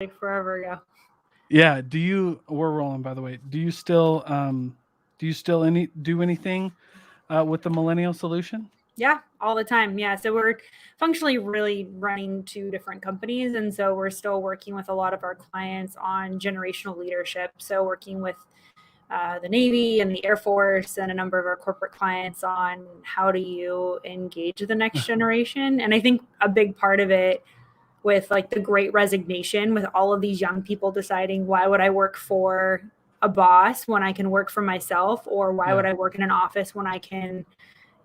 like forever ago. Yeah. We're rolling, by the way. Do you still do anything with the Millennial Solution? Yeah, all the time. Yeah. So we're functionally really running two different companies. And so we're still working with a lot of our clients on generational leadership. So working with the Navy and the Air Force and a number of our corporate clients on how do you engage the next generation. And I think a big part of it with like the great resignation, with all of these young people deciding, why would I work for a boss when I can work for myself, or why would Yeah. I work in an office when I can,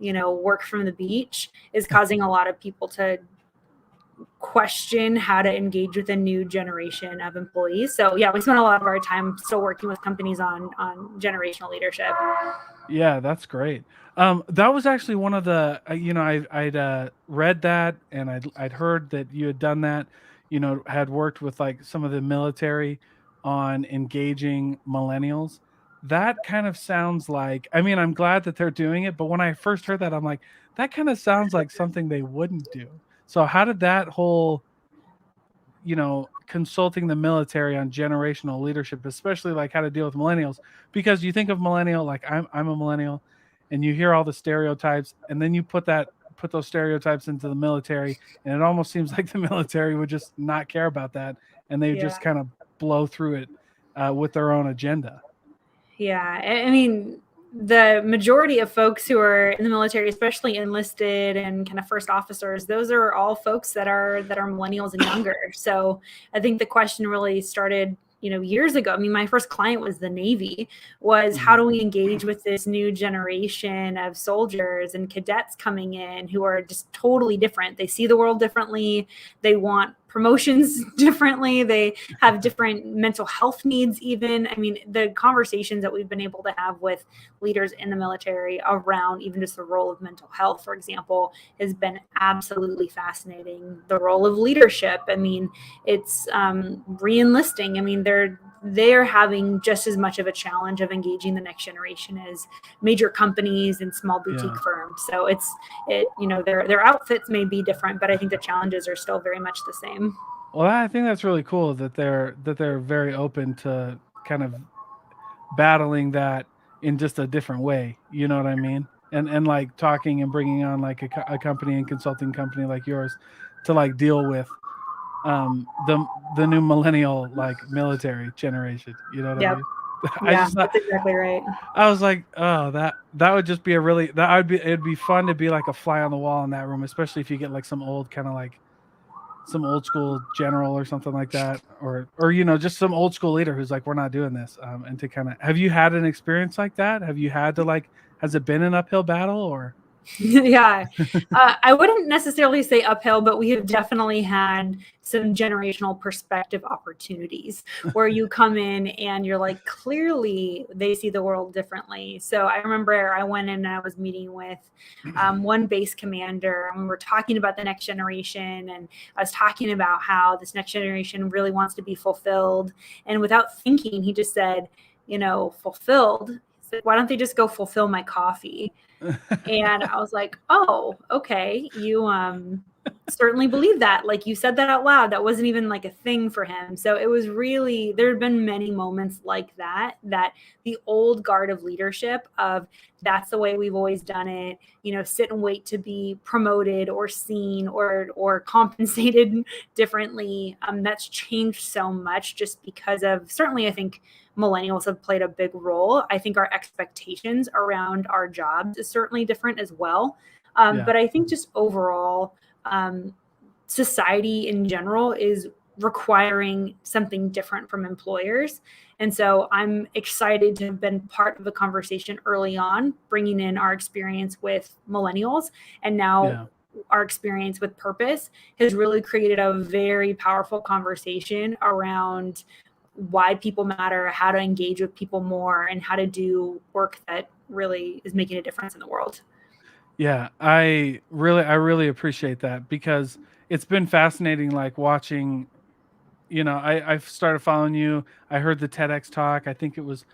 work from the beach, is causing a lot of people to question how to engage with a new generation of employees. So yeah, we spend a lot of our time still working with companies on generational leadership. Yeah, that's great. That was actually one of the, I'd read that and I'd heard that you had done that, had worked with like some of the military on engaging millennials. That kind of sounds like, I mean, I'm glad that they're doing it, but when I first heard that, I'm like, that kind of sounds like something they wouldn't do. So how did that whole, consulting the military on generational leadership, especially like how to deal with millennials, because you think of millennial, like I'm a millennial, and you hear all the stereotypes, and then you put those stereotypes into the military, and it almost seems like the military would just not care about that, and they Yeah. just kind of blow through it with their own agenda. Yeah. I mean, the majority of folks who are in the military, especially enlisted and kind of first officers, those are all folks that are millennials and younger. So I think the question really started, years ago. I mean, my first client was the Navy, was how Mhm. do we engage with this new generation of soldiers and cadets coming in who are just totally different. They see the world differently. They want promotions differently. They have different mental health needs even. I mean, the conversations that we've been able to have with leaders in the military around even just the role of mental health, for example, has been absolutely fascinating. The role of leadership. I mean, it's re-enlisting. I mean, they're having just as much of a challenge of engaging the next generation as major companies and small boutique Yeah. firms. So their outfits may be different, but I think the challenges are still very much the same. Well, I think that's really cool that they're very open to kind of battling that in just a different way. You know what I mean? And like talking and bringing on like a company and consulting company like yours to like deal with the new millennial like military generation. You know what I Yep. mean? I Yeah, just thought that's exactly right. I was like, oh, that would just be a really that would be it'd be fun to be like a fly on the wall in that room, especially if you get like some old kind of like some old school general or something like that, or just some old school leader who's like, we're not doing this, and to kind of, have you had an experience like that? Have you had to like, has it been an uphill battle or? Yeah. I wouldn't necessarily say uphill, but we have definitely had some generational perspective opportunities where you come in and you're like, clearly they see the world differently. So I remember I went in and I was meeting with one base commander, and we were talking about the next generation. And I was talking about how this next generation really wants to be fulfilled. And without thinking, he just said, fulfilled. He's like, why don't they just go fulfill my coffee? And I was like, oh, okay. You certainly believe that. Like, you said that out loud. That wasn't even like a thing for him. So it was really, there had been many moments like that, that the old guard of leadership of that's the way we've always done it, sit and wait to be promoted or seen or compensated differently. That's changed so much just because of, certainly I think millennials have played a big role. I think our expectations around our jobs is certainly different as well. Yeah. But I think just overall, um, society in general is requiring something different from employers. And so I'm excited to have been part of the conversation early on, bringing in our experience with millennials, and now Yeah. our experience with purpose has really created a very powerful conversation around why people matter, how to engage with people more, and how to do work that really is making a difference in the world. Yeah, I really appreciate that because it's been fascinating like watching, I've started following you. I heard the TEDx talk. I think it was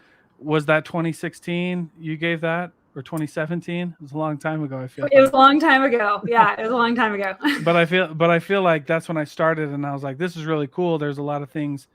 that 2016 you gave that? or 2017. It was a long time ago, I feel It was like. a long time ago. Yeah, it was a long time ago. But I feel like that's when I started, and I was like, this is really cool. There's a lot of things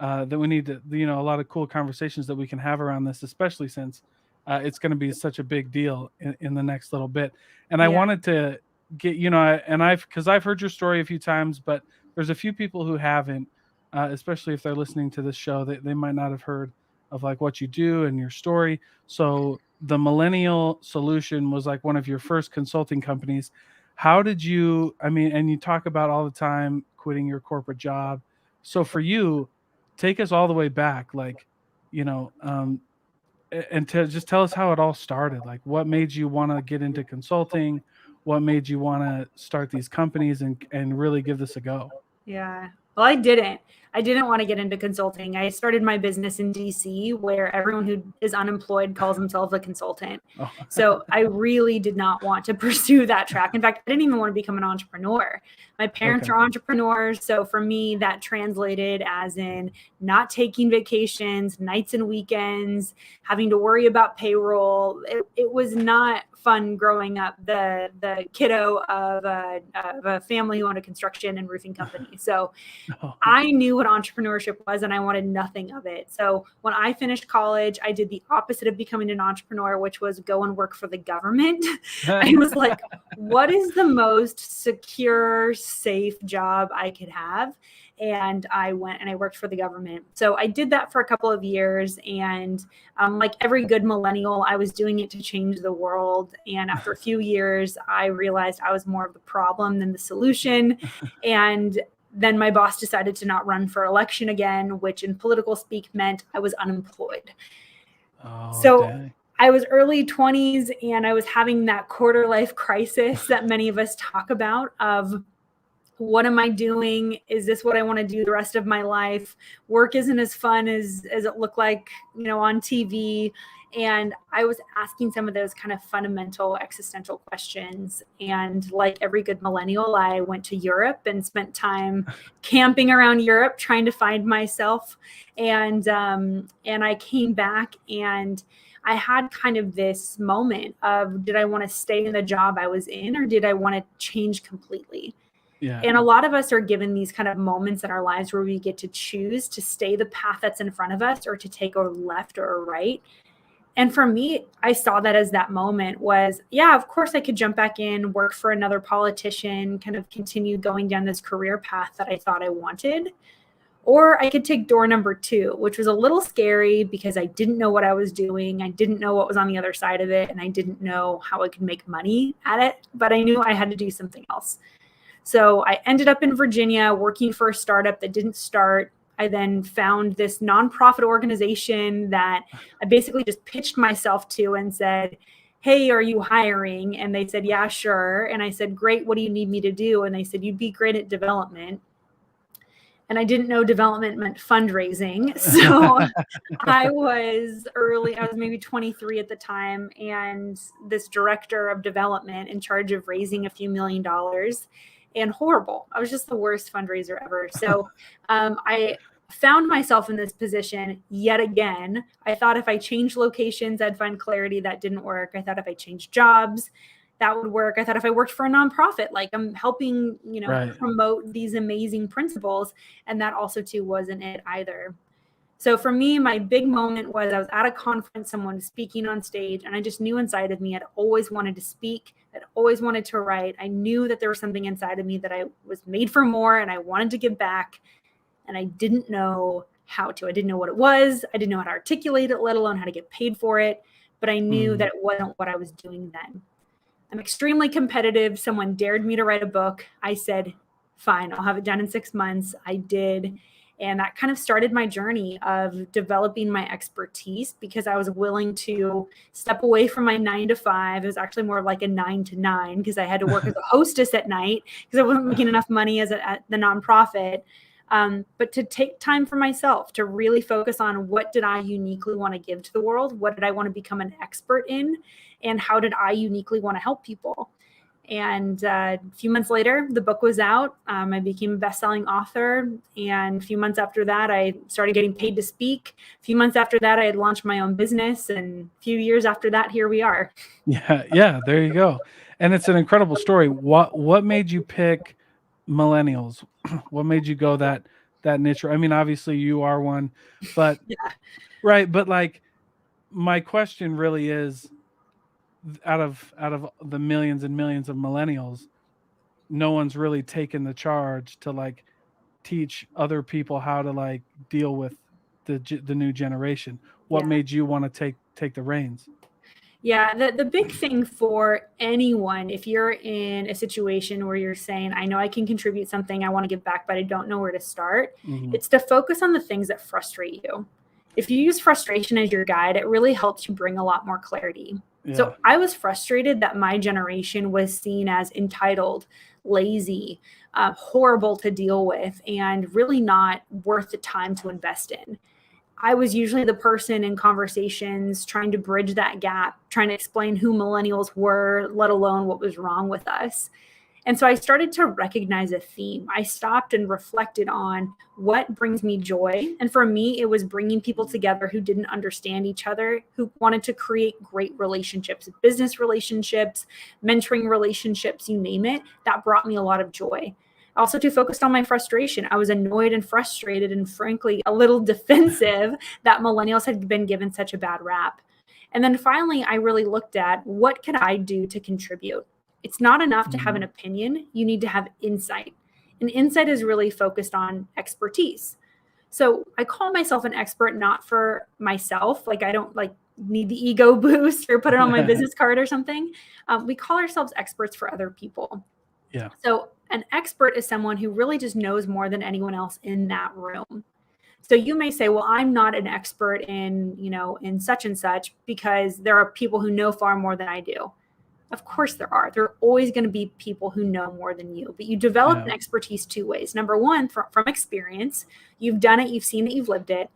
that we need to, a lot of cool conversations that we can have around this, especially since it's going to be such a big deal in the next little bit. And I Yeah. wanted to get, because I've heard your story a few times, but there's a few people who haven't, especially if they're listening to this show, they might not have heard of like what you do and your story. So the Millennial Solution was like one of your first consulting companies. How did you, I mean, and you talk about all the time quitting your corporate job. So for you, take us all the way back, like, you know, um, and to just tell us how it all started. Like, what made you want to get into consulting? What made you want to start these companies and really give this a go? Yeah. Well, I didn't. I didn't want to get into consulting. I started my business in DC where everyone who is unemployed calls themselves a consultant. Oh, So I really did not want to pursue that track. In fact, I didn't even want to become an entrepreneur. My parents okay. are entrepreneurs. So for me, that translated as in not taking vacations, nights and weekends, having to worry about payroll. It was not fun growing up, the kiddo of a family who owned a construction and roofing company. So Oh, I knew what entrepreneurship was and I wanted nothing of it. So when I finished college, I did the opposite of becoming an entrepreneur, which was go and work for the government. I was like, what is the most secure, safe job I could have? And I went and I worked for the government. So I did that for a couple of years. And like every good millennial, I was doing it to change the world. And after a few years, I realized I was more of the problem than the solution. And then my boss decided to not run for election again, which in political speak meant I was unemployed. oh, So dang. I was early 20s and I was having that quarter life crisis that many of us talk about of what am I doing? Is this what I want to do the rest of my life? Work isn't as fun as it looked like, on TV. And I was asking some of those kind of fundamental existential questions. And like every good millennial, I went to Europe and spent time camping around Europe, trying to find myself. And I came back and I had kind of this moment of, did I want to stay in the job I was in, or did I want to change completely? Yeah. And a lot of us are given these kind of moments in our lives where we get to choose to stay the path that's in front of us or to take a left or a right. And for me, I saw that as that moment was, yeah, of course I could jump back in, work for another politician, kind of continue going down this career path that I thought I wanted. Or I could take door number 2, which was a little scary because I didn't know what I was doing. I didn't know what was on the other side of it. And I didn't know how I could make money at it, but I knew I had to do something else. So I ended up in Virginia working for a startup that didn't start. I then found this nonprofit organization that I basically just pitched myself to and said, hey, are you hiring? And they said, yeah, sure. And I said, great, what do you need me to do? And they said, you'd be great at development. And I didn't know development meant fundraising. So I was maybe 23 at the time, and this director of development in charge of raising a few $1 million, and horrible. I was just the worst fundraiser ever. So I found myself in this position yet again. I thought if I changed locations, I'd find clarity. That didn't work. I thought if I changed jobs, that would work. I thought if I worked for a nonprofit, like I'm helping, Right. promote these amazing principles. And that also too wasn't it either. So for me, my big moment was I was at a conference, someone was speaking on stage, and I just knew inside of me I'd always wanted to speak. I'd always wanted to write. I knew that there was something inside of me that I was made for more and I wanted to give back. And I didn't know how to. I didn't know what it was. I didn't know how to articulate it, let alone how to get paid for it. But I knew that it wasn't what I was doing then. I'm extremely competitive. Someone dared me to write a book. I said, fine, I'll have it done in 6 months. I did. And that kind of started my journey of developing my expertise because I was willing to step away from my 9 to 5. It was actually more like a 9 to 9 because I had to work as a hostess at night because I wasn't making enough money at the nonprofit. But to take time for myself, to really focus on what did I uniquely want to give to the world? What did I want to become an expert in? And how did I uniquely want to help people? And a few months later, the book was out. I became a best-selling author. And a few months after that, I started getting paid to speak. A few months after that, I had launched my own business. And a few years after that, here we are. Yeah, there you go. And it's an incredible story. What made you pick millennials? What made you go that niche? I mean, obviously you are one, but Yeah. right, but like my question really is, out of the millions and millions of millennials, no one's really taken the charge to like teach other people how to like deal with the new generation. What Yeah. made you want to take the reins? Yeah, the big thing for anyone, if you're in a situation where you're saying, I know I can contribute something, I want to give back, but I don't know where to start, Mhm. it's to focus on the things that frustrate you. If you use frustration as your guide, it really helps you bring a lot more clarity. Yeah. So I was frustrated that my generation was seen as entitled, lazy, horrible to deal with, and really not worth the time to invest in. I was usually the person in conversations trying to bridge that gap, trying to explain who millennials were, let alone what was wrong with us. And so I started to recognize a theme. I stopped and reflected on what brings me joy. And for me, it was bringing people together who didn't understand each other, who wanted to create great relationships, business relationships, mentoring relationships, you name it. That brought me a lot of joy. Also, too focused on my frustration. I was annoyed and frustrated and frankly a little defensive that millennials had been given such a bad rap. And then finally, I really looked at what could I do to contribute? It's not enough to have an opinion. You need to have insight. And insight is really focused on expertise. So I call myself an expert, not for myself. Like I don't like need the ego boost or put it on my business card or something. We call ourselves experts for other people. Yeah. So an expert is someone who really just knows more than anyone else in that room. So you may say, well, I'm not an expert in, in such and such because there are people who know far more than I do. Of course there are. There are always going to be people who know more than you, but you develop an expertise two ways. Number one, from experience. You've done it, you've seen it, you've lived it.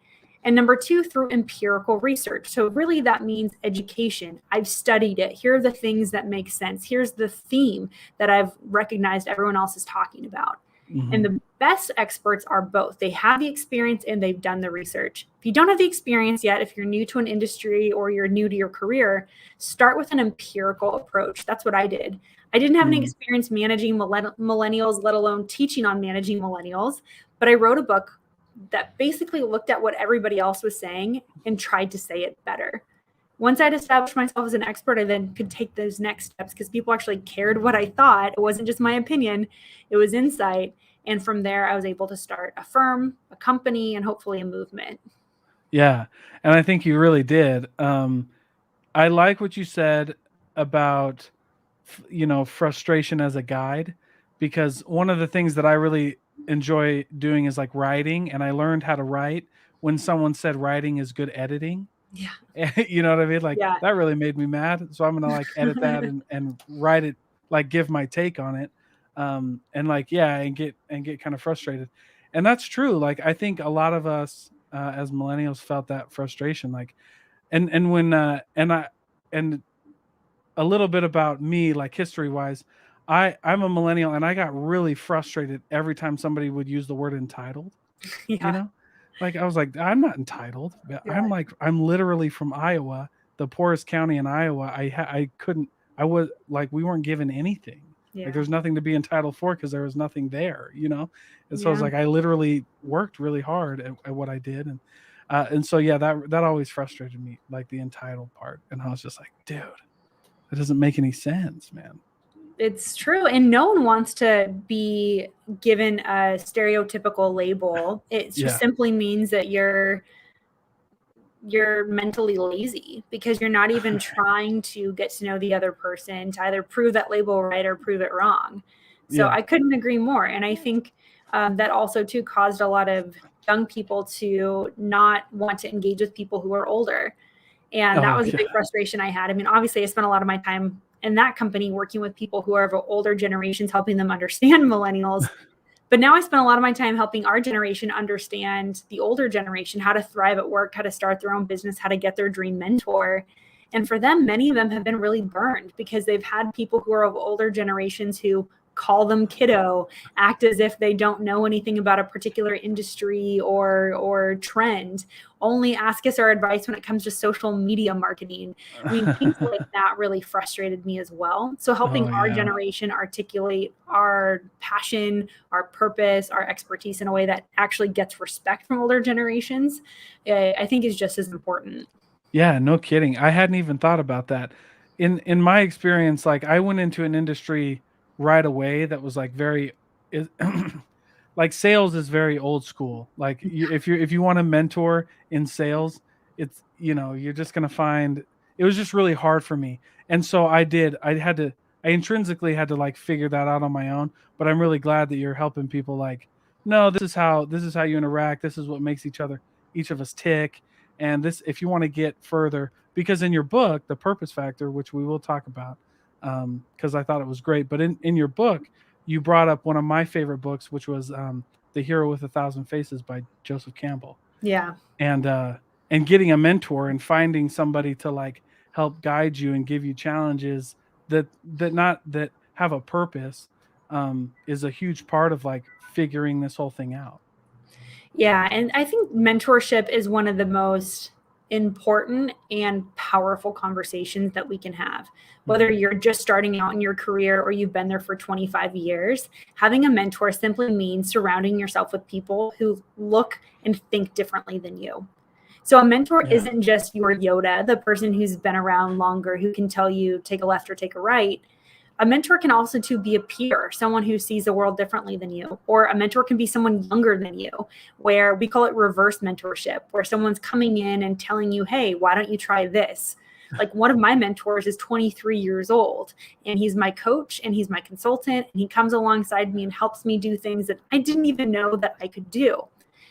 And number two, through empirical research. So really that means education. I've studied it. Here are the things that make sense. Here's the theme that I've recognized everyone else is talking about. Mm-hmm. And the best experts are both. They have the experience and they've done the research. If you don't have the experience yet, if you're new to an industry or you're new to your career, start with an empirical approach. That's what I did. I didn't have any experience managing millennials, let alone teaching on managing millennials, but I wrote a book that basically looked at what everybody else was saying and tried to say it better. Once I'd established myself as an expert, I then could take those next steps because people actually cared what I thought. It wasn't just my opinion, it was insight. And from there, I was able to start a firm, a company, and hopefully a movement. Yeah. And I think you really did. I like what you said about, frustration as a guide, because one of the things that I really enjoy doing is like writing. And I learned how to write when someone said writing is good editing. Yeah. You know what I mean? Like Yeah. that really made me mad. So I'm going to like edit that and write it, like give my take on it. And like, yeah, and get kind of frustrated. And that's true. Like, I think a lot of us, as millennials felt that frustration, like, and when, and a little bit about me, like history wise, I'm a millennial and I got really frustrated every time somebody would use the word entitled, Yeah. like I was like, I'm not entitled. Yeah. I'm literally from Iowa, the poorest county in Iowa. I was like, we weren't given anything. Yeah. Like there's nothing to be entitled for because there was nothing there, And so I was Yeah. like, I literally worked really hard at what I did. And so, yeah, that always frustrated me, like the entitled part. And I was just like, dude, that doesn't make any sense, man. It's true. And no one wants to be given a stereotypical label. It just simply means that you're mentally lazy because you're not even trying to get to know the other person to either prove that label right or prove it wrong. So I couldn't agree more. And I think that also too caused a lot of young people to not want to engage with people who are older. And that was a big frustration I had. I mean, obviously I spent a lot of my time in that company working with people who are of older generations, helping them understand millennials. But now I spend a lot of my time helping our generation understand the older generation, how to thrive at work, how to start their own business, how to get their dream mentor. And for them, many of them have been really burned because they've had people who are of older generations who call them kiddo, act as if they don't know anything about a particular industry or trend, only ask us our advice when it comes to social media marketing. I mean, things like that really frustrated me as well. So helping our generation articulate our passion, our purpose, our expertise in a way that actually gets respect from older generations, I think is just as important. Yeah, no kidding. I hadn't even thought about that. In my experience, like I went into an industry right away that was like very it, like sales is very old school. Like if you want to mentor in sales, it's you're just going to find it was just really hard for me. And so I intrinsically had to like figure that out on my own, but I'm really glad that you're helping people like no, this is how you interact. This is what makes each of us tick. And this, if you want to get further, because in your book, The Purpose Factor, which we will talk about, because I thought it was great, but in your book, you brought up one of my favorite books, which was The Hero with a Thousand Faces by Joseph Campbell. Yeah. And getting a mentor and finding somebody to like help guide you and give you challenges that have a purpose is a huge part of like figuring this whole thing out. Yeah. And I think mentorship is one of the most important and powerful conversations that we can have. Whether you're just starting out in your career or you've been there for 25 years, having a mentor simply means surrounding yourself with people who look and think differently than you. So a mentor isn't just your Yoda, the person who's been around longer, who can tell you take a left or take a right. A mentor can also to be a peer, someone who sees the world differently than you, or a mentor can be someone younger than you, where we call it reverse mentorship, where someone's coming in and telling you, hey, why don't you try this? Like one of my mentors is 23 years old and he's my coach and he's my consultant and he comes alongside me and helps me do things that I didn't even know that I could do.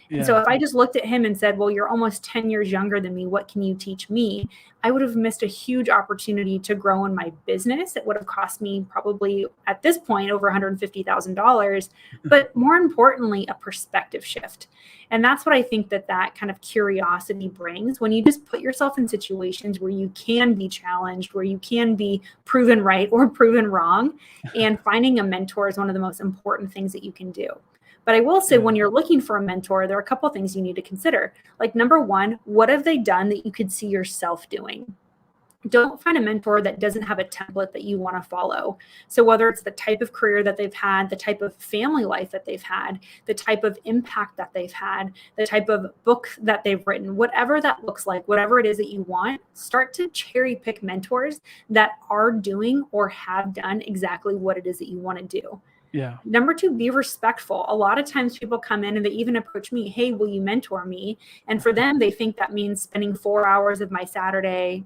Yeah. And so if I just looked at him and said, well, you're almost 10 years younger than me, what can you teach me? I would have missed a huge opportunity to grow in my business. It would have cost me probably at this point over $150,000, but more importantly, a perspective shift. And that's what I think that kind of curiosity brings when you just put yourself in situations where you can be challenged, where you can be proven right or proven wrong. And finding a mentor is one of the most important things that you can do. But I will say when you're looking for a mentor, there are a couple of things you need to consider. Like number one, what have they done that you could see yourself doing? Don't find a mentor that doesn't have a template that you want to follow. So whether it's the type of career that they've had, the type of family life that they've had, the type of impact that they've had, the type of book that they've written, whatever that looks like, whatever it is that you want, start to cherry pick mentors that are doing or have done exactly what it is that you want to do. Yeah. Number two, be respectful. A lot of times people come in and they even approach me, hey, will you mentor me? And for them, they think that means spending 4 hours of my Saturday,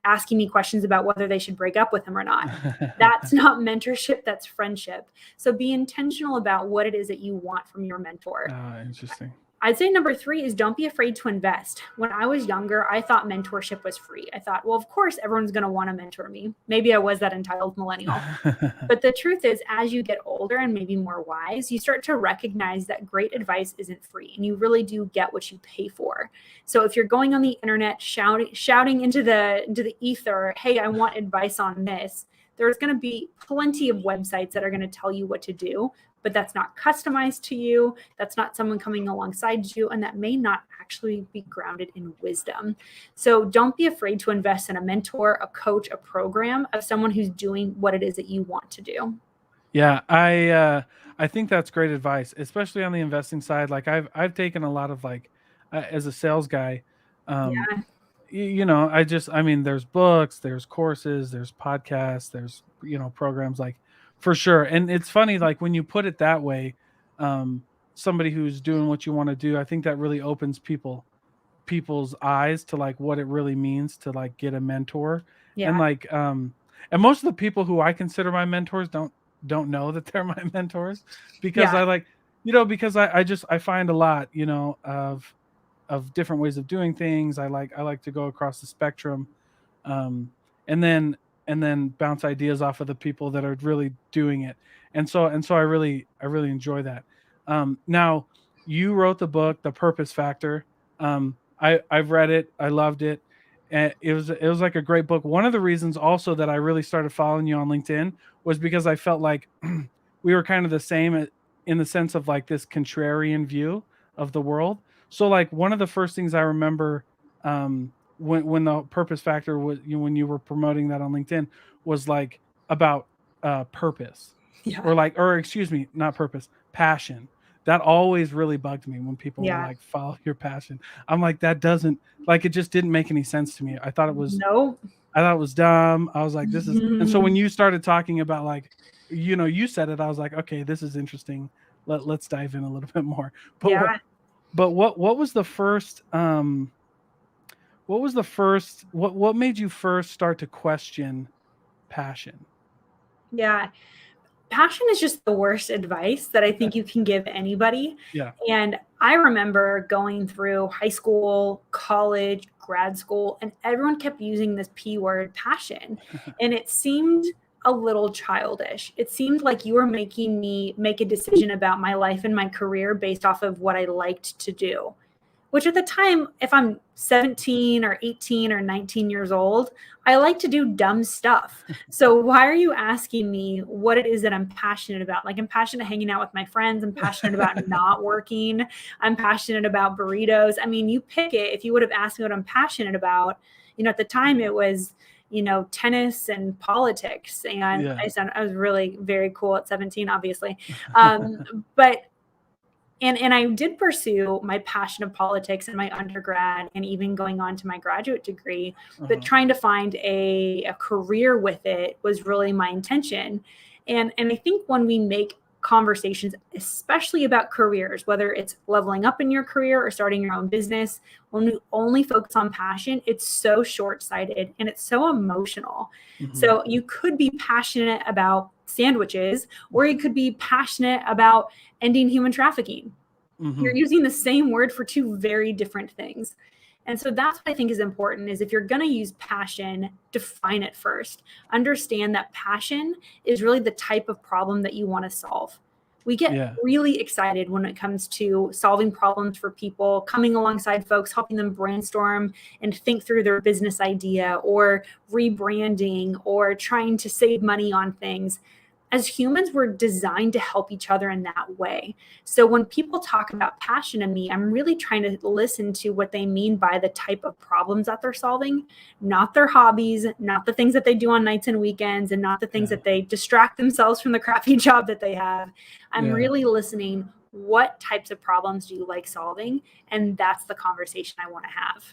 asking me questions about whether they should break up with him or not. That's not mentorship, that's friendship. So be intentional about what it is that you want from your mentor. Interesting. I'd say number three is don't be afraid to invest. When I was younger, I thought mentorship was free. I thought, well, of course, everyone's going to want to mentor me. Maybe I was that entitled millennial. But the truth is, as you get older and maybe more wise, you start to recognize that great advice isn't free and you really do get what you pay for. So if you're going on the internet shouting into the ether, hey, I want advice on this, there's going to be plenty of websites that are going to tell you what to do, but that's not customized to you. That's not someone coming alongside you, and that may not actually be grounded in wisdom. So don't be afraid to invest in a mentor, a coach, a program of someone who's doing what it is that you want to do. Yeah, I think that's great advice, especially on the investing side. Like I've taken a lot of like as a sales guy, there's books, there's courses, there's podcasts, there's programs like for sure. And it's funny, like when you put it that way, somebody who's doing what you want to do, I think that really opens people's eyes to like what it really means to like get a mentor. And like and most of the people who I consider my mentors don't know that they're my mentors because I like because I find a lot of different ways of doing things. I like to go across the spectrum, and then bounce ideas off of the people that are really doing it. And so I really enjoy that. Now you wrote the book, The Purpose Factor. I've read it. I loved it. And it was like a great book. One of the reasons also that I really started following you on LinkedIn was because I felt like we were kind of the same in the sense of like this contrarian view of the world. So like one of the first things I remember when the purpose factor was, when you were promoting that on LinkedIn, was like about purpose, Yeah. or excuse me, not purpose, passion. That always really bugged me when people were Yeah. like, follow your passion. I'm like, that doesn't, like, it just didn't make any sense to me. Nope. I thought it was dumb. I was like, this is, and so when you started talking about like, you said it, I was like, okay, this is interesting. Let's dive in a little bit more. But Yeah. what was the first, what made you first start to question passion? Yeah. Passion is just the worst advice that I think you can give anybody. Yeah. And I remember going through high school, college, grad school, and everyone kept using this P word, passion. And it seemed a little childish. It seemed like you were making me make a decision about my life and my career based off of what I liked to do, which at the time, if I'm 17 or 18 or 19 years old, I like to do dumb stuff. So why are you asking me what it is that I'm passionate about? Like, I'm passionate hanging out with my friends. I'm passionate about not working. I'm passionate about burritos. I mean, you pick it. If you would have asked me what I'm passionate about, at the time it was, tennis and politics. And Yeah. I was really very cool at 17, obviously. But and I did pursue my passion of politics in my undergrad and even going on to my graduate degree, but Uh-huh. trying to find a career with it was really my intention. And I think when we make conversations, especially about careers, whether it's leveling up in your career or starting your own business, when we only focus on passion, it's so short-sighted and it's so emotional. Hmm. So you could be passionate about sandwiches, or you could be passionate about ending human trafficking. Hmm. You're using the same word for two very different things. And so that's what I think is important, is if you're going to use passion, define it first. Understand that passion is really the type of problem that you want to solve. We get Yeah. really excited when it comes to solving problems for people, coming alongside folks, helping them brainstorm and think through their business idea, or rebranding, or trying to save money on things. As humans, we're designed to help each other in that way. So when people talk about passion to me, I'm really trying to listen to what they mean by the type of problems that they're solving, not their hobbies, not the things that they do on nights and weekends, and not the things Yeah. that they distract themselves from the crappy job that they have. I'm Yeah. really listening. What types of problems do you like solving? And that's the conversation I want to have.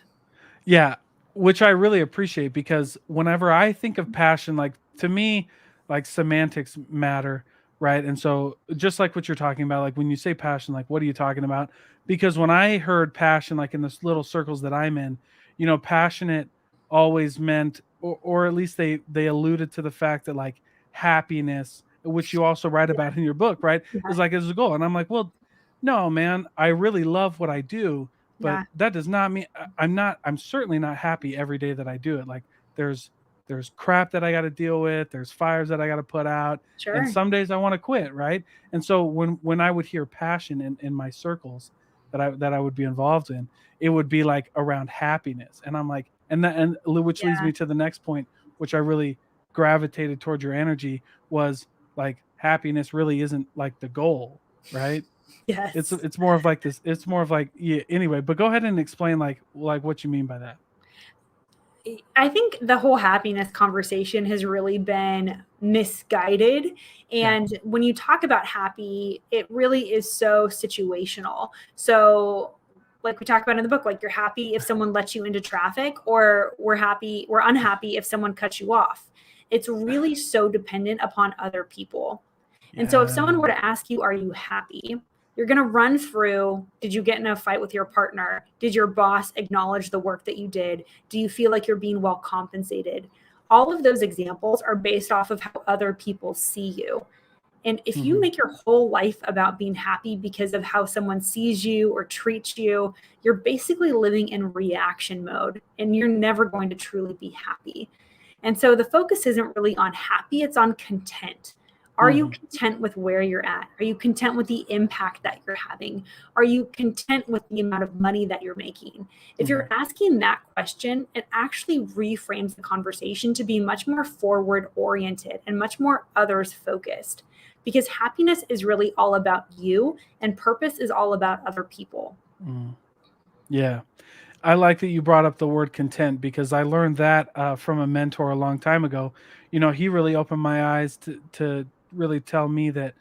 Yeah, which I really appreciate, because whenever I think of passion, like, to me, like, semantics matter, right? And so just like what you're talking about, like when you say passion, like, what are you talking about? Because when I heard passion, like in the little circles that I'm in, passionate always meant, or at least they alluded to the fact that like happiness, which you also write Yeah, about in your book, right, yeah, is like is a goal. And I'm like, well, no, man, I really love what I do, but yeah, that does not mean I'm certainly not happy every day that I do it. Like, there's there's crap that I got to deal with, there's fires that I got to put out, and sure. some days I want to quit, right? And so when I would hear passion in my circles that I would be involved in, it would be like around happiness. And I'm like, and which leads Yeah, me to the next point, which I really gravitated towards your energy, was like happiness really isn't like the goal, right? It's yes. it's more of like this. It's more of like, yeah. Anyway, but go ahead and explain like what you mean by that. I think the whole happiness conversation has really been misguided. Yeah. And when you talk about happy, it really is so situational. So, like we talk about in the book, like, you're happy if someone lets you into traffic, or we're unhappy if someone cuts you off. It's really so dependent upon other people. And so if someone Yeah. were to ask you, are you happy? You're going to run through, did you get in a fight with your partner? Did your boss acknowledge the work that you did? Do you feel like you're being well compensated? All of those examples are based off of how other people see you. And if you Hmm. make your whole life about being happy because of how someone sees you or treats you, you're basically living in reaction mode, and you're never going to truly be happy. And so the focus isn't really on happy, it's on content. Are you content with where you're at? Are you content with the impact that you're having? Are you content with the amount of money that you're making? If you're asking that question, it actually reframes the conversation to be much more forward oriented and much more others focused, because happiness is really all about you and purpose is all about other people. Yeah. I like that you brought up the word content, because I learned that from a mentor a long time ago. He really opened my eyes to really tell me that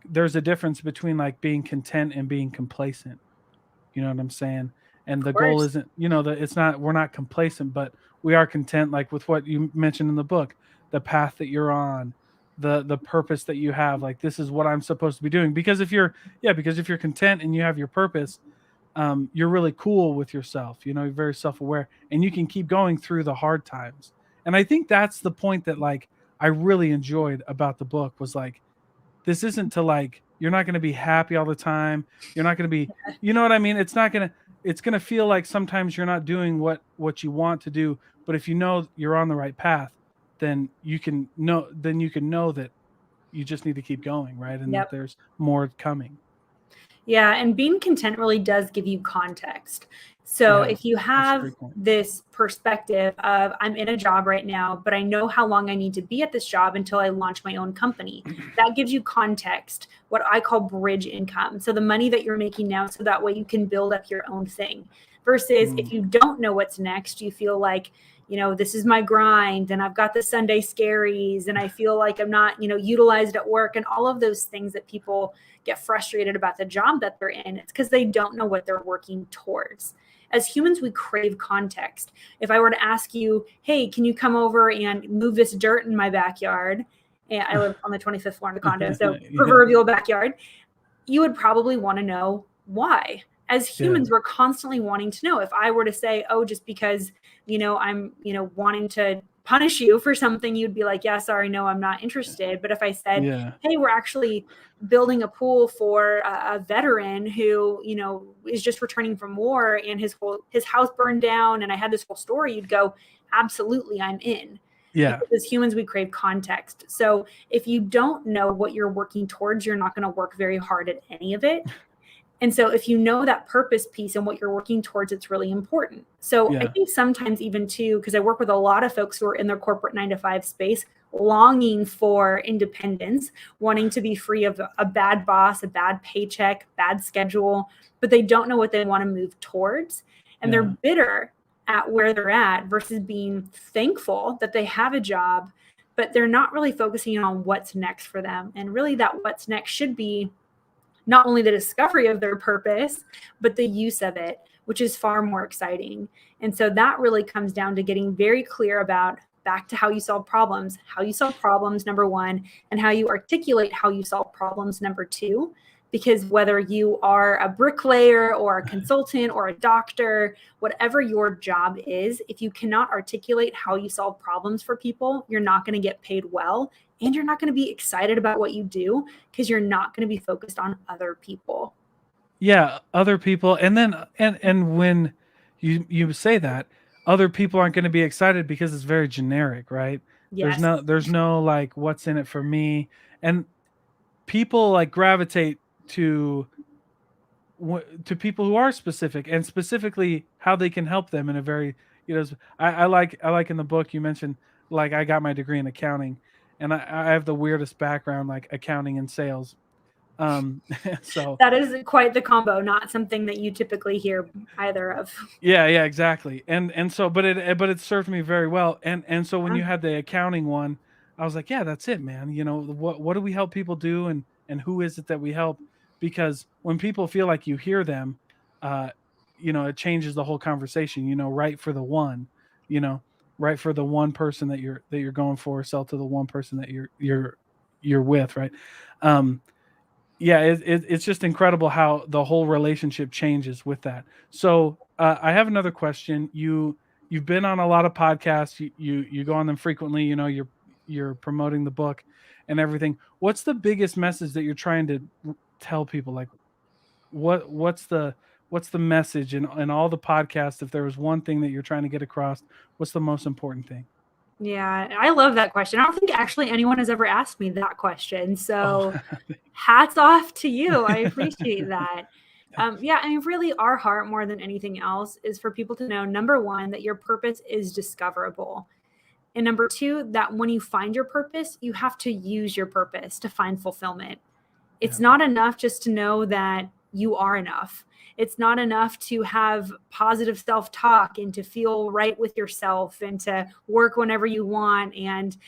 there's a difference between like being content and being complacent. You know what I'm saying? And Of the goal course. isn't, that it's not, we're not complacent, but we are content, like with what you mentioned in the book, the path that you're on, the purpose that you have. Like, this is what I'm supposed to be doing. Because if you're content and you have your purpose, you're really cool with yourself. You're very self-aware, and you can keep going through the hard times. And I think that's the point that like I really enjoyed about the book, was like, this isn't to like, you're not going to be happy all the time. You're not going to be, you know what I mean? It's going to feel like sometimes you're not doing what you want to do. But if you know you're on the right path, then you can know that you just need to keep going, right? And that Yep. there's more coming. Yeah, and being content really does give you context. So Yeah, if you that's a have great point. this perspective of, I'm in a job right now, but I know how long I need to be at this job until I launch my own company, that gives you context, what I call bridge income. So the money that you're making now, so that way you can build up your own thing. Versus if you don't know what's next, you feel like, this is my grind and I've got the Sunday scaries and I feel like I'm not, utilized at work, and all of those things that people get frustrated about the job that they're in. It's because they don't know what they're working towards. As humans, we crave context. If I were to ask you, hey, can you come over and move this dirt in my backyard? And I live on the 25th floor in a condo, so proverbial backyard. You would probably want to know why. As humans, we're constantly wanting to know. If I were to say, oh, just because, I'm, wanting to punish you for something, you'd be like, yeah, sorry, no, I'm not interested. But if I said, hey, we're actually building a pool for a veteran who, is just returning from war and his house burned down, and I had this whole story, you'd go, absolutely, I'm in. Yeah. Because as humans, we crave context. So if you don't know what you're working towards, you're not going to work very hard at any of it. And so if you know that purpose piece and what you're working towards, it's really important. So I think sometimes even too, because I work with a lot of folks who are in their corporate 9-to-5 space, longing for independence, wanting to be free of a bad boss, a bad paycheck, bad schedule, but they don't know what they want to move towards. And they're bitter at where they're at versus being thankful that they have a job, but they're not really focusing on what's next for them. And really that what's next should be not only the discovery of their purpose, but the use of it, which is far more exciting. And so that really comes down to getting very clear about, back to how you solve problems, number one, and how you articulate how you solve problems, number two. Because whether you are a bricklayer or a consultant or a doctor, whatever your job is, if you cannot articulate how you solve problems for people, you're not going to get paid well. And you're not going to be excited about what you do because you're not going to be focused on other people. Yeah, other people. And then and when you say that, other people aren't going to be excited because it's very generic, right? Yes. There's no like, what's in it for me. And people like gravitate to people who are specific, and specifically how they can help them in a very, I like in the book you mentioned, like, I got my degree in accounting, and I have the weirdest background, like accounting and sales. So that is quite the combo, not something that you typically hear either of. yeah, exactly. And so, but it served me very well. And so when you had the accounting one, I was like, yeah, that's it, man. What do we help people do, and who is it that we help? Because when people feel like you hear them, it changes the whole conversation. Right for the one, right for the one person that you're going for, sell to the one person that you're with, right? Yeah, it's just incredible how the whole relationship changes with that. So I have another question. You've been on a lot of podcasts. You go on them frequently. You're promoting the book and everything. What's the biggest message that you're trying to tell people? Like, what's the message in all the podcasts? If there was one thing that you're trying to get across, what's the most important thing? Yeah, I love that question. I don't think actually anyone has ever asked me that question. Oh, So hats off to you. I appreciate that. Yeah, I mean, really, our heart more than anything else is for people to know, number one, that your purpose is discoverable. And number two, that when you find your purpose, you have to use your purpose to find fulfillment. It's Yeah. not enough just to know that you are enough. It's not enough to have positive self-talk and to feel right with yourself and to work whenever you want and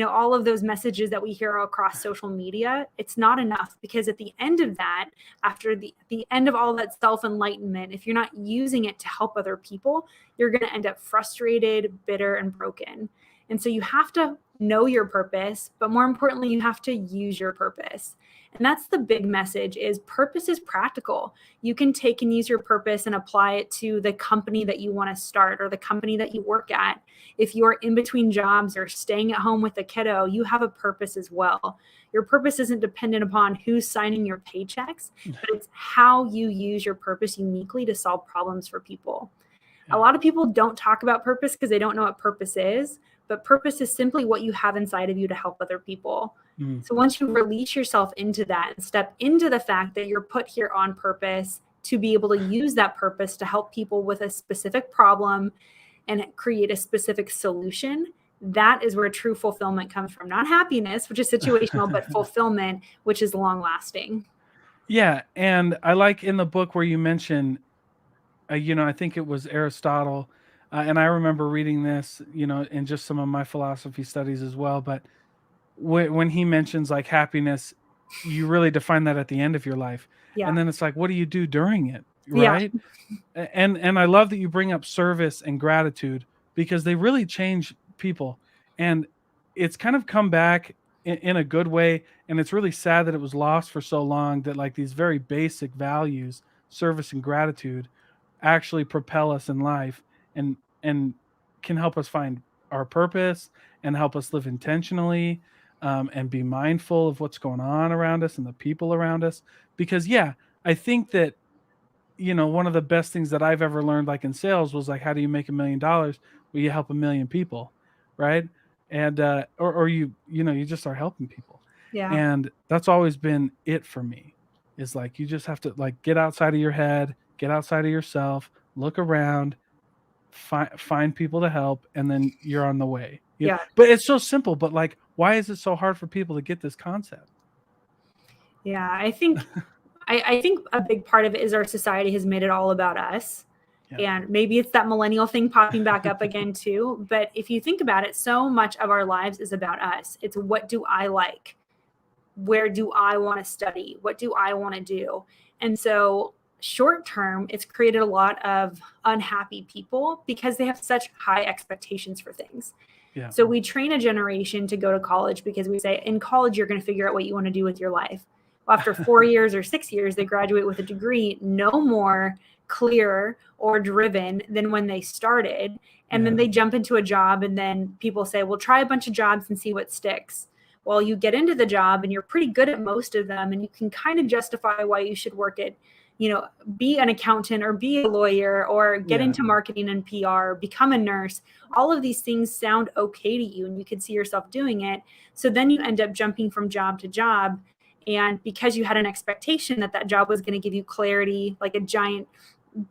all of those messages that we hear across social media. It's not enough, because at the end of that, after the end of all that self-enlightenment, if you're not using it to help other people, you're going to end up frustrated, bitter, and broken. And so you have to know your purpose, but more importantly, you have to use your purpose. And that's the big message: is purpose is practical. You can take and use your purpose and apply it to the company that you want to start or the company that you work at. If you're in between jobs or staying at home with a kiddo, you have a purpose as well. Your purpose isn't dependent upon who's signing your paychecks, but it's how you use your purpose uniquely to solve problems for people. A Yeah. lot of people don't talk about purpose because they don't know what purpose is, but purpose is simply what you have inside of you to help other people. Mm. So once you release yourself into that and step into the fact that you're put here on purpose to be able to use that purpose to help people with a specific problem and create a specific solution, that is where true fulfillment comes from. Not happiness, which is situational, but fulfillment, which is long lasting. Yeah. And I like in the book where you mention, I think it was Aristotle. And I remember reading this, in just some of my philosophy studies as well. But when he mentions like happiness, you really define that at the end of your life. Yeah. And then it's like, what do you do during it? Yeah. Right. And I love that you bring up service and gratitude, because they really change people. And it's kind of come back in a good way. And it's really sad that it was lost for so long, that like these very basic values, service and gratitude, actually propel us in life, and can help us find our purpose and help us live intentionally, and be mindful of what's going on around us and the people around us. Because yeah, I think that one of the best things that I've ever learned, like in sales, was like, how do you make $1 million? Well, you help 1 million people, right? And or you just start helping people. Yeah. And that's always been it for me, is like, you just have to like get outside of your head, get outside of yourself, look around, find people to help, and then you're on the way. Yeah. But it's so simple. But like, why is it so hard for people to get this concept? Yeah. I think a big part of it is our society has made it all about us. Yeah. And maybe it's that millennial thing popping back up again too. But if you think about it, so much of our lives is about us. It's, what do I like? Where do I want to study? What do I want to do? And so short term, it's created a lot of unhappy people because they have such high expectations for things. Yeah. So we train a generation to go to college because we say, in college, you're going to figure out what you want to do with your life. Well, after 4 years or 6 years, they graduate with a degree, no more clear or driven than when they started. And then they jump into a job, and then people say, well, try a bunch of jobs and see what sticks. Well, you get into the job and you're pretty good at most of them, and you can kind of justify why you should work at, be an accountant or be a lawyer or get into marketing and PR, become a nurse. All of these things sound okay to you and you can see yourself doing it. So then you end up jumping from job to job. And because you had an expectation that that job was going to give you clarity, like a giant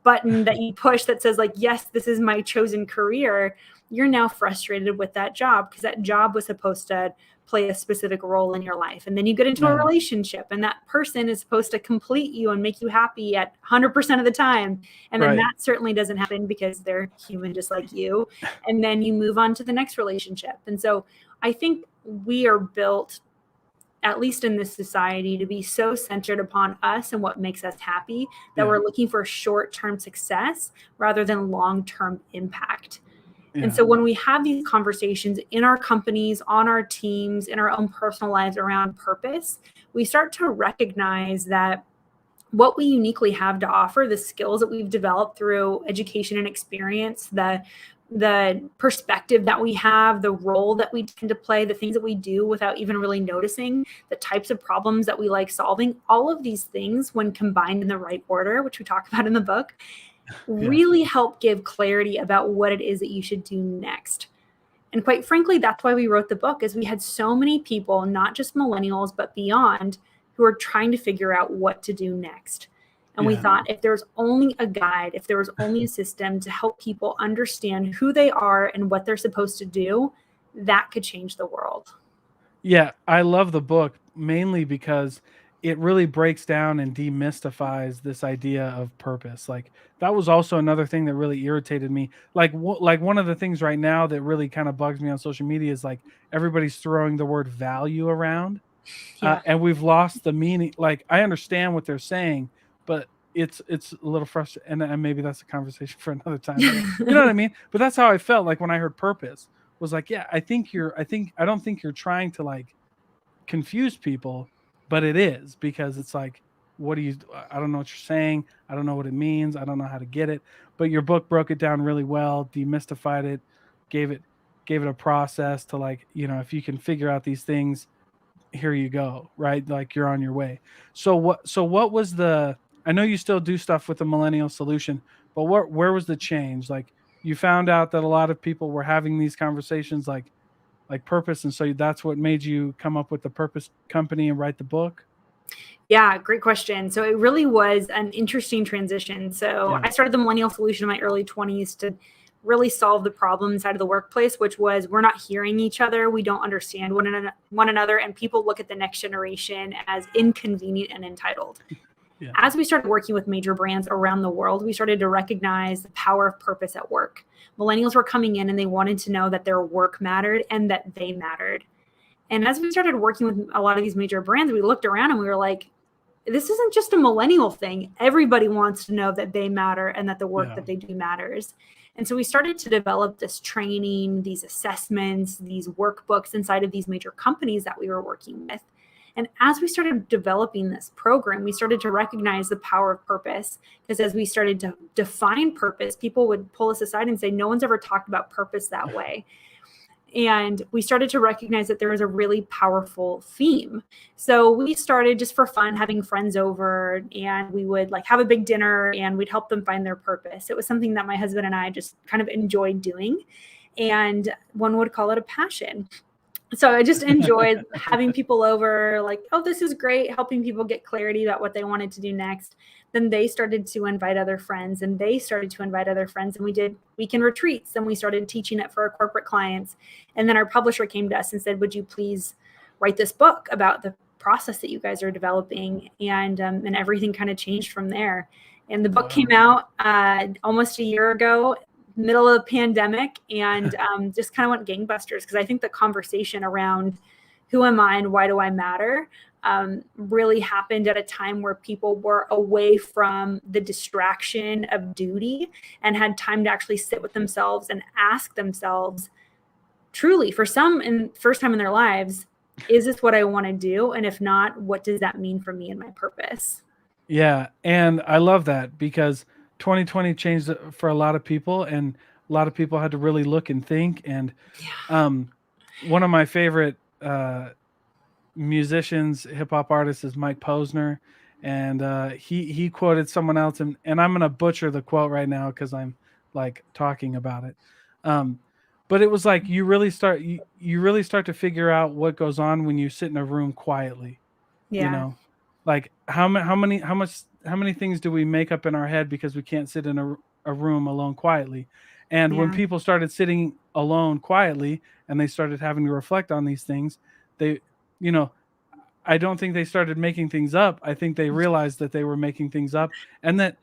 button that you push that says like, yes, this is my chosen career, you're now frustrated with that job because that job was supposed to play a specific role in your life. And then you get into a relationship, and that person is supposed to complete you and make you happy at 100% of the time. And then that certainly doesn't happen because they're human just like you. And then you move on to the next relationship. And so I think we are built, at least in this society, to be so centered upon us and what makes us happy that we're looking for short-term success rather than long-term impact. And so when we have these conversations in our companies, on our teams, in our own personal lives around purpose, we start to recognize that what we uniquely have to offer, the skills that we've developed through education and experience, the perspective that we have, the role that we tend to play, the things that we do without even really noticing, the types of problems that we like solving, all of these things, when combined in the right order, which we talk about in the book, really help give clarity about what it is that you should do next. And quite frankly, that's why we wrote the book, is we had so many people, not just millennials, but beyond, who are trying to figure out what to do next. And we thought, if there's only a guide, if there was only a system to help people understand who they are and what they're supposed to do, that could change the world. Yeah, I love the book mainly because it really breaks down and demystifies this idea of purpose. Like that was also another thing that really irritated me. Like like one of the things right now that really kind of bugs me on social media is like everybody's throwing the word value around, Yeah. and we've lost the meaning. Like I understand what they're saying, but it's a little frustrating, and maybe that's a conversation for another time. But you know what I mean? But that's how I felt like when I heard purpose was like, yeah, I don't think you're trying to like confuse people, but it is because it's like, what do you? I don't know what you're saying. I don't know what it means. I don't know how to get it. But your book broke it down really well, demystified it, gave it gave it a process to like, if you can figure out these things, here you go, right? Like you're on your way. So what was the I know you still do stuff with the Millennial Solution, but where was the change? Like you found out that a lot of people were having these conversations like purpose, and so that's what made you come up with the purpose company and write the book? Yeah, great question. So it really was an interesting transition. So Yeah. I started the Millennial Solution in my early 20s to really solve the problem inside of the workplace, which was we're not hearing each other. We don't understand one another. And people look at the next generation as inconvenient and entitled. Yeah. As we started working with major brands around the world, we started to recognize the power of purpose at work. Millennials were coming in and they wanted to know that their work mattered and that they mattered. And as we started working with a lot of these major brands, we looked around and we were like, this isn't just a millennial thing. Everybody wants to know that they matter and that the work that they do matters. And so we started to develop this training, these assessments, these workbooks inside of these major companies that we were working with. And as we started developing this program, we started to recognize the power of purpose, because as we started to define purpose, people would pull us aside and say, no one's ever talked about purpose that way. And we started to recognize that there was a really powerful theme. So we started just for fun, having friends over, and we would like have a big dinner and we'd help them find their purpose. It was something that my husband and I just kind of enjoyed doing. And one would call it a passion. So I just enjoyed having people over, like, oh, this is great, helping people get clarity about what they wanted to do next. Then they started to invite other friends, and they started to invite other friends, and we did weekend retreats, and we started teaching it for our corporate clients. And then our publisher came to us and said, would you please write this book about the process that you guys are developing? And everything kind of changed from there. And the book came out almost a year ago, middle of the pandemic, and just kind of went gangbusters, because I think the conversation around who am I and why do I matter really happened at a time where people were away from the distraction of duty and had time to actually sit with themselves and ask themselves, truly, for some, in first time in their lives, is this what I want to do? And if not, what does that mean for me and my purpose? Yeah, and I love that because 2020 changed it for a lot of people, and a lot of people had to really look and think. And one of my favorite musicians, hip hop artists, is Mike Posner, and he quoted someone else, and I'm gonna butcher the quote right now because I'm like talking about it. But it was like you really start to figure out what goes on when you sit in a room quietly. Yeah. Like how many things do we make up in our head because we can't sit in a room alone quietly? And when people started sitting alone quietly and they started having to reflect on these things, they, I don't think they started making things up. I think they realized that they were making things up, and that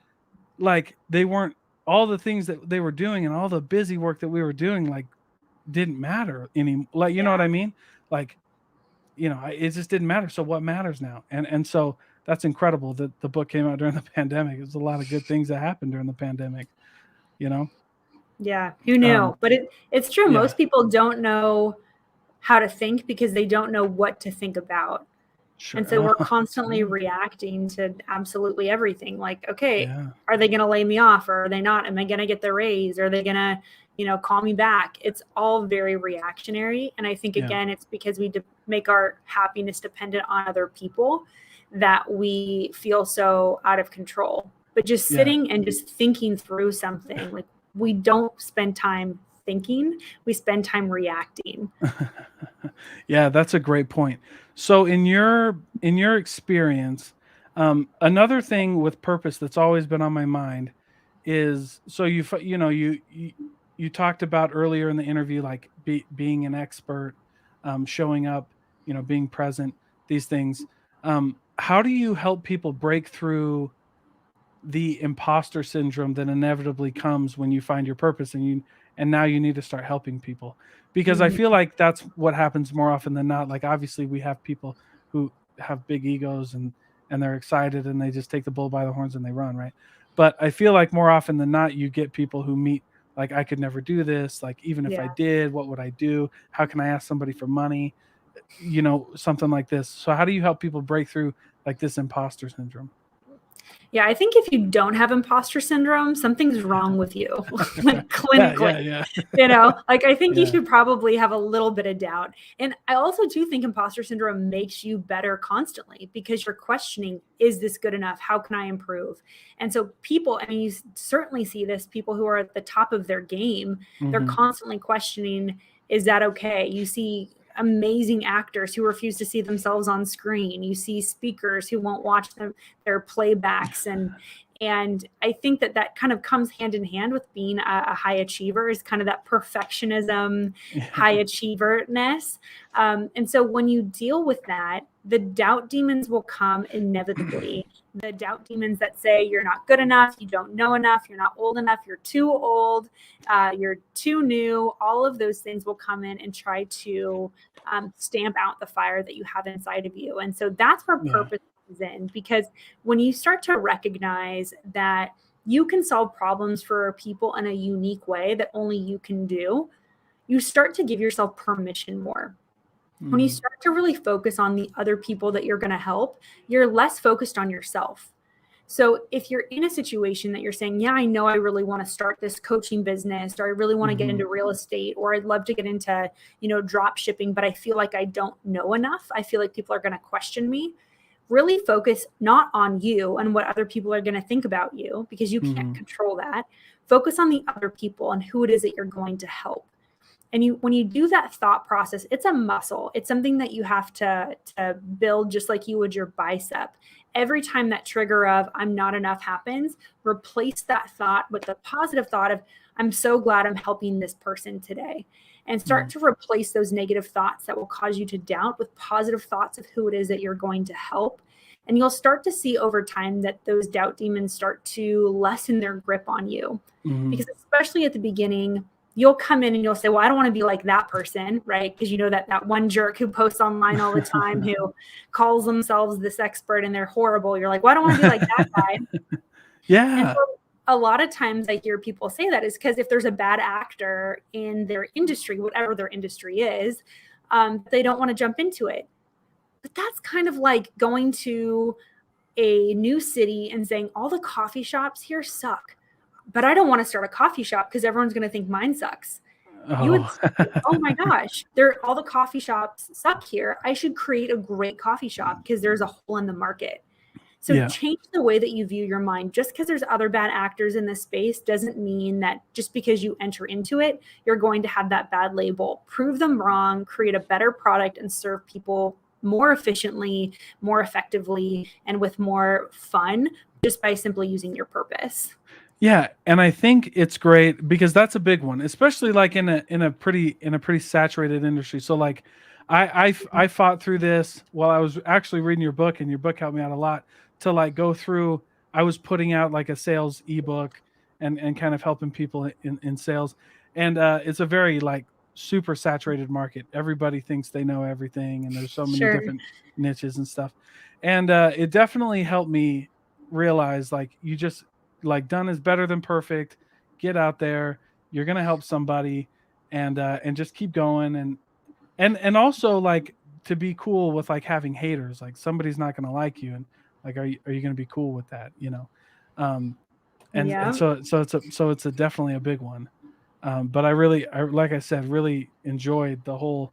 like they weren't, all the things that they were doing and all the busy work that we were doing like didn't matter anymore. Like, you know what I mean? Like, it just didn't matter. So what matters now? And so that's incredible that the book came out during the pandemic. There's a lot of good things that happened during the pandemic, Yeah. Who knew? But it's true. Yeah. Most people don't know how to think because they don't know what to think about. Sure. And so we're constantly reacting to absolutely everything. Like, okay, are they going to lay me off, or are they not? Am I going to get the raise? Are they going to, call me back? It's all very reactionary. And I think, again, it's because we make our happiness dependent on other people that we feel so out of control. But just sitting and just thinking through something, like we don't spend time thinking, we spend time reacting. Yeah, that's a great point. So in your experience, another thing with purpose that's always been on my mind is, so you talked about earlier in the interview, like being an expert, showing up, being present, these things. How do you help people break through the imposter syndrome that inevitably comes when you find your purpose and now you need to start helping people? Because I Mhm. feel like that's what happens more often than not. Like, obviously we have people who have big egos and they're excited and they just take the bull by the horns and they run, right? But I feel like more often than not you get people who meet, like, I could never do this, like, even if I Yeah. did, what would I do? How can I ask somebody for money? Something like this. So how do you help people break through, like, this imposter syndrome? Yeah, I think if you don't have imposter syndrome, something's wrong with you, like clinically. Yeah. Like, I think you Yeah. should probably have a little bit of doubt. And I also do think imposter syndrome makes you better constantly because you're questioning, is this good enough? How can I improve? And so people, I mean, you certainly see this, people who are at the top of their game, they're Mhm. constantly questioning, is that okay? You see amazing actors who refuse to see themselves on screen. You see speakers who won't watch their playbacks, and I think that kind of comes hand in hand with being a high achiever, is kind of that perfectionism, Yeah. high achieverness. And so when you deal with that, the doubt demons will come inevitably. The doubt demons that say you're not good enough, you don't know enough, you're not old enough, you're too old, you're too new. All of those things will come in and try to stamp out the fire that you have inside of you. And so that's where Yeah. purpose comes in, because when you start to recognize that you can solve problems for people in a unique way that only you can do, you start to give yourself permission more. When you Mhm. start to really focus on the other people that you're going to help, you're less focused on yourself. So if you're in a situation that you're saying, yeah, I know I really want to start this coaching business, or I really want to get Mhm. into real estate, or I'd love to get into, drop shipping, but I feel like I don't know enough. I feel like people are going to question me. Really focus not on you and what other people are going to think about you, because you can't Mhm. control that. Focus on the other people and who it is that you're going to help. And when you do that thought process, it's a muscle. It's something that you have to build, just like you would your bicep. Every time that trigger of I'm not enough happens, replace that thought with the positive thought of I'm so glad I'm helping this person today. And start Mhm. to replace those negative thoughts that will cause you to doubt with positive thoughts of who it is that you're going to help. And you'll start to see over time that those doubt demons start to lessen their grip on you. Mhm. Because especially at the beginning, you'll come in and you'll say, well, I don't want to be like that person, right? Because that one jerk who posts online all the time, who calls themselves this expert and they're horrible. You're like, well, I don't want to be like that guy. And Yeah. so a lot of times I hear people say that is because if there's a bad actor in their industry, whatever their industry is, they don't want to jump into it. But that's kind of like going to a new city and saying all the coffee shops here suck, but I don't want to start a coffee shop because everyone's going to think mine sucks. You would Oh. say, oh my gosh, all the coffee shops suck here. I should create a great coffee shop because there's a hole in the market. So Yeah. change the way that you view your mind. Just because there's other bad actors in this space doesn't mean that just because you enter into it, you're going to have that bad label. Prove them wrong, create a better product, and serve people more efficiently, more effectively, and with more fun, just by simply using your purpose. Yeah, and I think it's great because that's a big one, especially like in a pretty saturated industry. So like I fought through this while I was actually reading your book, and your book helped me out a lot to like go through. I was putting out like a sales ebook and kind of helping people in sales. And it's a very like super saturated market. Everybody thinks they know everything, and there's so many Sure. different niches and stuff. And it definitely helped me realize, like, you just, like, done is better than perfect. Get out there. You're gonna help somebody, and just keep going. And also, like, to be cool with like having haters. Like, somebody's not gonna like you, and like, are you gonna be cool with that? Um, and Yeah. so it's definitely a big one. But I like I said, really enjoyed the whole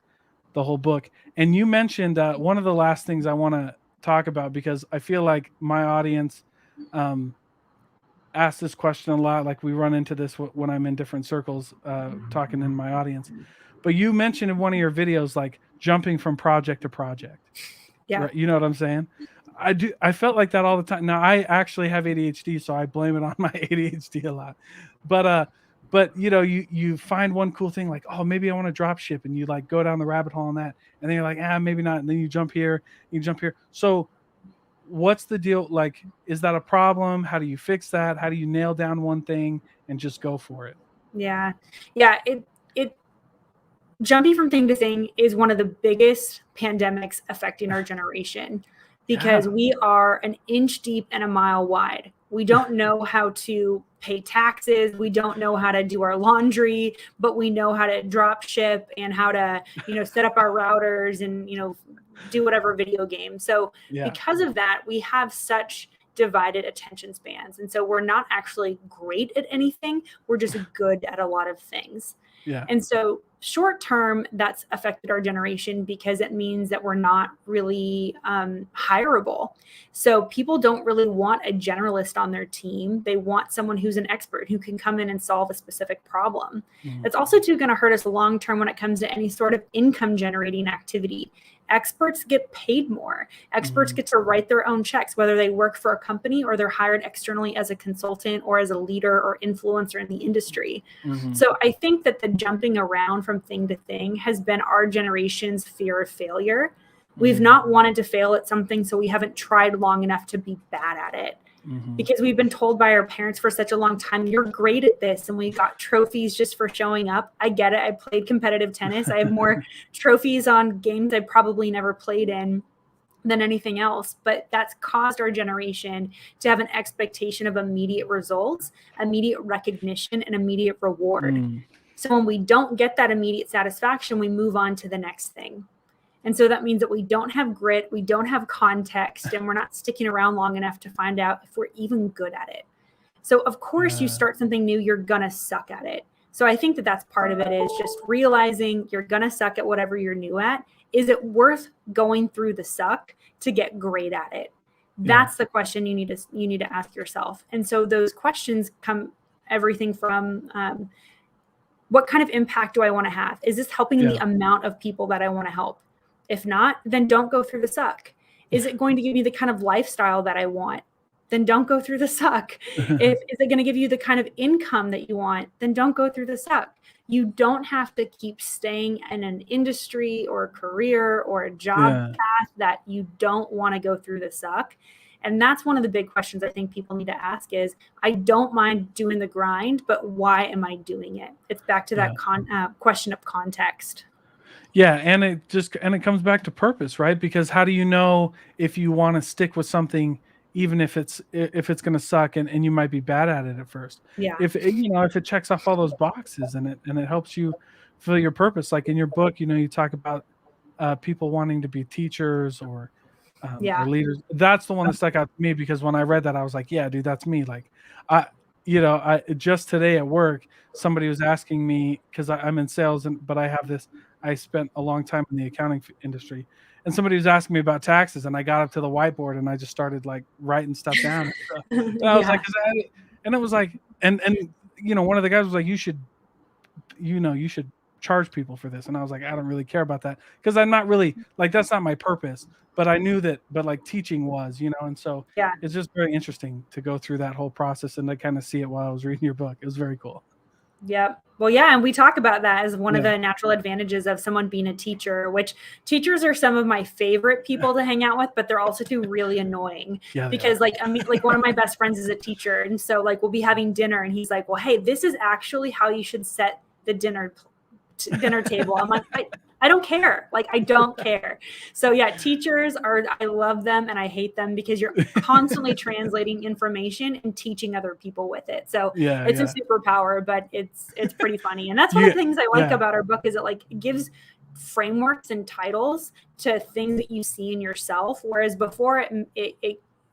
book. And you mentioned one of the last things I want to talk about, because I feel like my audience, um, ask this question a lot. Like we run into this when I'm in different circles, talking in my audience. But you mentioned in one of your videos, like jumping from project to project. Yeah. Right? You know what I'm saying? I do. I felt like that all the time. Now I actually have ADHD, so I blame it on my ADHD a lot. But you know, you find one cool thing like, oh, maybe I want to drop ship, and you like go down the rabbit hole on that, and then you're like, maybe not, and then you jump here, you jump here. So what's the deal? Like, is that a problem? How do you fix that? How do you nail down one thing and just go for it? Yeah. Yeah. It jumping from thing to thing is one of the biggest pandemics affecting our generation because Yeah. we are an inch deep and a mile wide. We don't know how to pay taxes. We don't know how to do our laundry, but we know how to drop ship and how to, set up our routers and, do whatever video game. So Yeah. because of that, we have such divided attention spans. And so we're not actually great at anything. We're just good at a lot of things. Yeah. And so short term, that's affected our generation because it means that we're not really hireable. So people don't really want a generalist on their team. They want someone who's an expert who can come in and solve a specific problem. Mhm. It's also too going to hurt us long term when it comes to any sort of income generating activity. Experts get paid more. Experts get to write their own checks, whether they work for a company or they're hired externally as a consultant or as a leader or influencer in the industry. Mhm. So I think that the jumping around from thing to thing has been our generation's fear of failure. We've not wanted to fail at something, so we haven't tried long enough to be bad at it. Because we've been told by our parents for such a long time, you're great at this, and we got trophies just for showing up. I get it. I played competitive tennis. I have more trophies on games I probably never played in than anything else, but that's caused our generation to have an expectation of immediate results, immediate recognition, and immediate reward. So when we don't get that immediate satisfaction, we move on to the next thing. And so that means that we don't have grit, we don't have context, and we're not sticking around long enough to find out if we're even good at it. So of course, you start something new, you're gonna suck at it. So I think that that's part of it, is just realizing you're gonna suck at whatever you're new at. Is it worth going through the suck to get great at it? That's the question you need to ask yourself. And so those questions come everything from what kind of impact do I want to have? Is this helping the amount of people that I want to help? If not, then don't go through the suck. Is it going to give me the kind of lifestyle that I want? Then don't go through the suck. Is it going to give you the kind of income that you want? Then don't go through the suck. You don't have to keep staying in an industry or a career or a job path that you don't want to go through the suck. And that's one of the big questions I think people need to ask is, I don't mind doing the grind, but why am I doing it? It's back to that question of context. Yeah, and it comes back to purpose, right? Because how do you know if you want to stick with something, even if it's going to suck and you might be bad at it at first? Yeah. If it checks off all those boxes and it helps you fulfill your purpose, like in your book, you talk about people wanting to be teachers or leaders. That's the one that stuck out to me because when I read that, I was like, yeah, dude, that's me. Like, I just today at work, somebody was asking me because I'm in sales but I spent a long time in the accounting industry, and somebody was asking me about taxes, and I got up to the whiteboard and I just started like writing stuff down. And I was like, and it was like, and one of the guys was like, you should charge people for this. And I was like, I don't really care about that because I'm not really like, that's not my purpose, but I knew that, but like teaching was, and so it's just very interesting to go through that whole process and to kind of see it while I was reading your book. It was very cool. Yep. Well, yeah. And we talk about that as one of the natural advantages of someone being a teacher, which teachers are some of my favorite people to hang out with, but they're also too really annoying because like one of my best friends is a teacher. And so like, we'll be having dinner and he's like, well, hey, this is actually how you should set the dinner table. I'm like, I don't care. Like, I don't care. So yeah, teachers I love them and I hate them because you're constantly translating information and teaching other people with it. So it's a superpower, but it's pretty funny. And that's one of the things I like about our book is it gives frameworks and titles to things that you see in yourself. Whereas before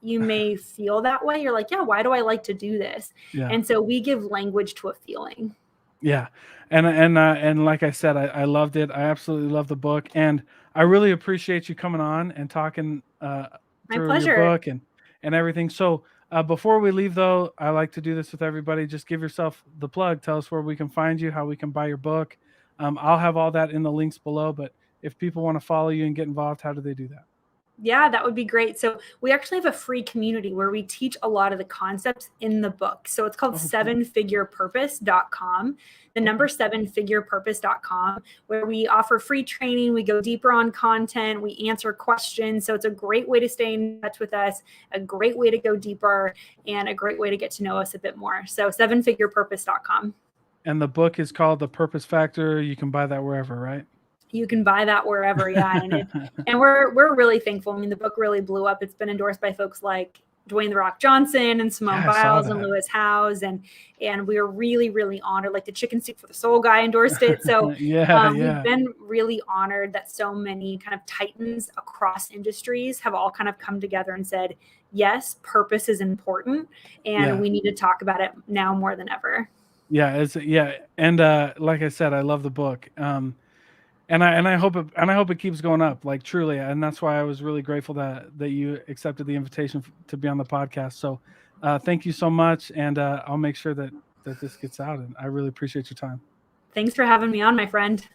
you may feel that way. You're like, yeah, why do I like to do this? Yeah. And so we give language to a feeling. Yeah. And like I said, I loved it. I absolutely love the book. And I really appreciate you coming on and talking through your book and everything. So Before we leave, though, I like to do this with everybody. Just give yourself the plug. Tell us where we can find you, how we can buy your book. I'll have all that in the links below. But if people want to follow you and get involved, how do they do that? Yeah, that would be great. So we actually have a free community where we teach a lot of the concepts in the book. So it's called sevenfigurepurpose.com, the number 7figurepurpose.com, where we offer free training. We go deeper on content. We answer questions. So it's a great way to stay in touch with us, a great way to go deeper, and a great way to get to know us a bit more. So sevenfigurepurpose.com. And the book is called The Purpose Factor. You can buy that wherever, right? You can buy that wherever, yeah. And we're really thankful. I mean, the book really blew up. It's been endorsed by folks like Dwayne "The Rock" Johnson and Simone Biles and Lewis Howes, and we are really, really honored. Like the Chicken Soup for the Soul guy endorsed it. So we've been really honored that so many kind of titans across industries have all kind of come together and said, yes, purpose is important, and we need to talk about it now more than ever. And like I said, I love the book. And I hope it keeps going up, like truly, and that's why I was really grateful that you accepted the invitation to be on the podcast. So, thank you so much, and I'll make sure that this gets out. And I really appreciate your time. Thanks for having me on, my friend.